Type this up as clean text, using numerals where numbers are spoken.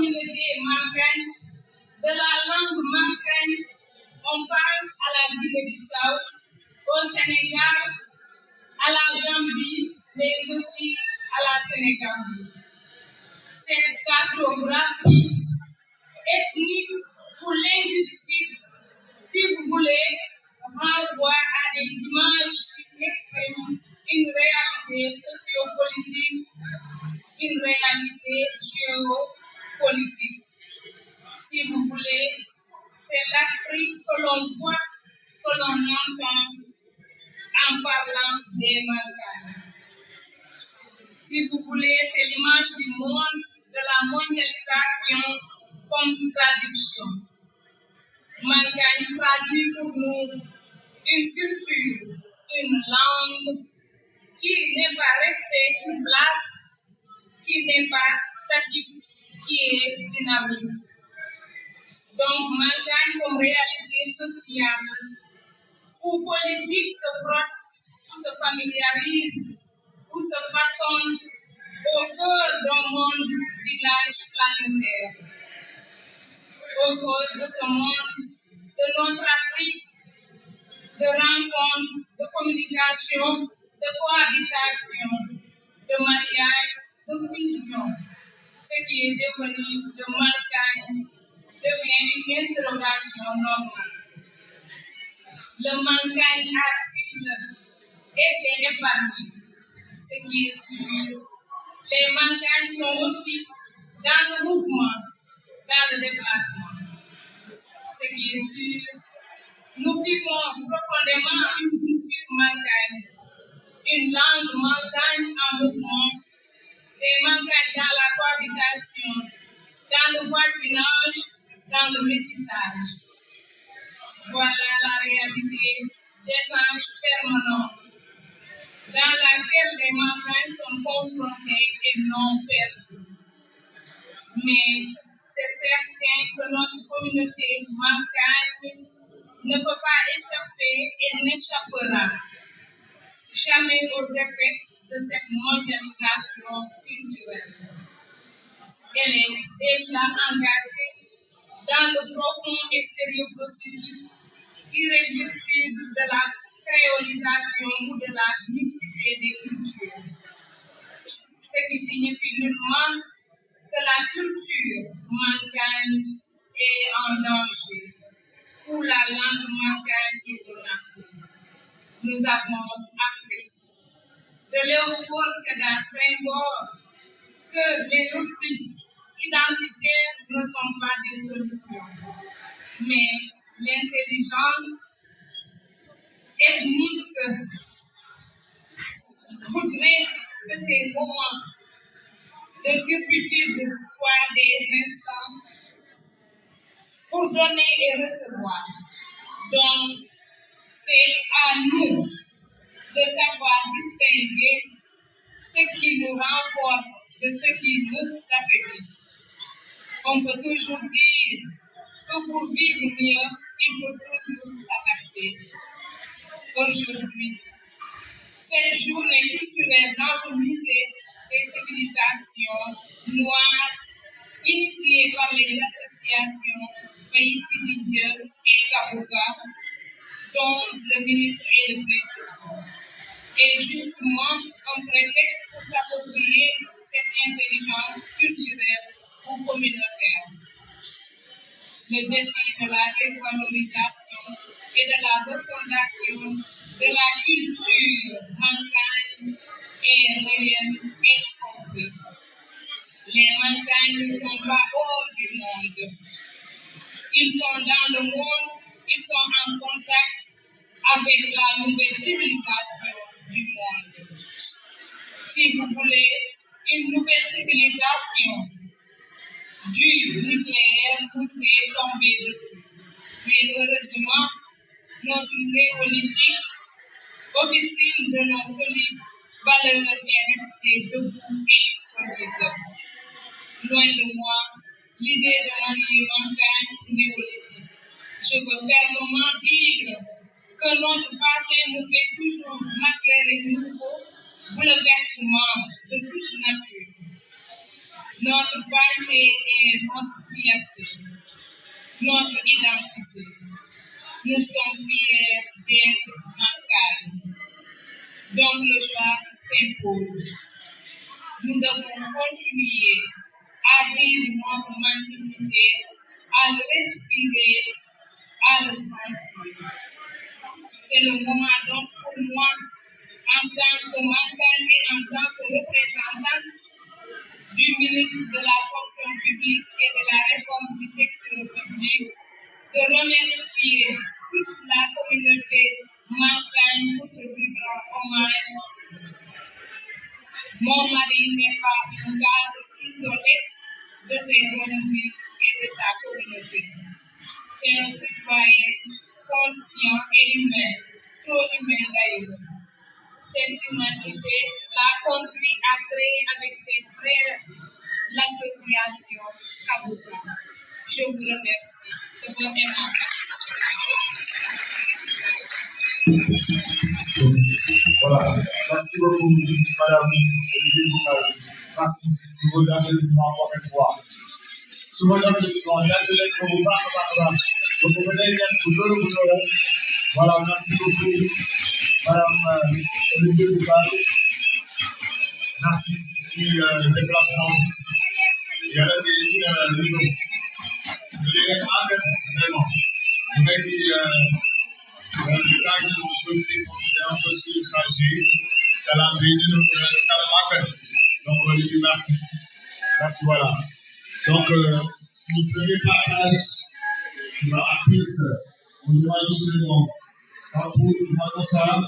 communauté mancagne, de la langue mancagne, on pense à la Guinée-Bissau, au Sénégal, à la Gambie, mais aussi à la Sénégambie. Cette cartographie ethnique ou linguistique, si vous voulez, renvoie à des images qui expriment une réalité sociopolitique, une réalité géopolitique. Si vous voulez, c'est l'Afrique que l'on voit, que l'on entend en parlant des Mancagne. Si vous voulez, c'est l'image du monde, de la mondialisation comme traduction. Mancagne traduit pour nous une culture, une langue qui n'est pas restée sur place, qui n'est pas statique, qui est dynamique. Donc, Mancagne comme réalité sociale, où politique se frotte, où se familiarise, où se façonne au cœur d'un monde village planétaire. Au cœur de ce monde, de notre Afrique, de rencontres, de communication, de cohabitation, de mariage, de fusion. Ce qui est devenu de Mancagne devient une interrogation normale. Le Mancagne a-t-il été épargné? Ce qui est sûr, les Mancagnes sont aussi dans le mouvement, dans le déplacement. Ce qui est sûr, nous vivons profondément une culture Mancagne, une langue Mancagne en mouvement, des Mancagnes dans la cohabitation, dans le voisinage, dans le métissage. Voilà la réalité d'échanges permanents dans laquelle les Mancagnes sont confrontés et non perdus. Mais c'est certain que notre communauté Mancagne ne peut pas échapper et n'échappera jamais aux effets de cette mondialisation culturelle. Elle est déjà engagée dans le profond et sérieux processus irréversible de la créolisation ou de la mixité des cultures. Ce qui signifie nullement que la culture Mancagne est en danger ou la langue Mancagne est menacée. Nous avons appris de Léopold Sédar Senghor que les replis identitaires ne sont pas des solutions, mais l'intelligence ethnique voudrait que ces moments de turpitude soient des instants pour donner et recevoir. Donc, c'est à nous de savoir distinguer ce qui nous renforce de ce qui nous affaiblit. On peut toujours dire que pour vivre mieux, il faut toujours s'adapter. Aujourd'hui, cette journée culturelle dans ce musée des civilisations noires, initiée par les associations Haïti Didier et Kabuga, dont le ministre est le président, est justement un prétexte pour s'approprier cette intelligence culturelle ou communautaire. Le défi de la revalorisation et de la refondation de la culture Mancagne est réel et compris. Les Mancagnes ne sont pas hors du monde. Ils sont dans le monde, ils sont en contact avec la nouvelle civilisation du monde. Si vous voulez, une nouvelle civilisation du nucléaire nous est tombée dessus. Mais heureusement, notre néolithique, officine de nos solides valeurs, est restée debout et solide. Loin de moi, l'idée de manier Mancagne néolithique. Je veux fermement dire que notre passé nous fait toujours marquer les nouveaux bouleversements de toute nature. Notre passé est notre fierté, notre identité. Nous sommes fiers d'être Mankali. Donc le choix s'impose. Nous devons continuer à vivre notre magnanimité, à le respirer, à le sentir. C'est le moment donc pour moi, en tant que Mankali et en tant que représentante du ministre de la fonction publique et de la réforme du secteur public, de remercier toute la communauté Mankali pour ce vibrant hommage. Mon mari n'est pas un cadre isolé de ses origines et de sa communauté. C'est un citoyen conscient et humain, trop humain d'ailleurs. Cette humanité l'a conduit à créer avec ses frères l'association Kabuka. Je vous remercie de votre attention. Voilà. Merci beaucoup, Madame Olivier Boukal. Merci. Si vous avez besoin encore une fois. Si vous avez besoin d'intellect pour vous parler, donc vous venez bien voilà, merci beaucoup, Madame Olivier Boukal. Merci. Puis, déplacement ici. Il y a des études à la maison. Je dirais vraiment. Je vais dire. Le détail de mon politique, c'est un peu surchargé dans la réunion de donc on lui dit merci. Merci, voilà. Donc, le premier passage qui va appuyer, on demande c'est bon. Pour ça,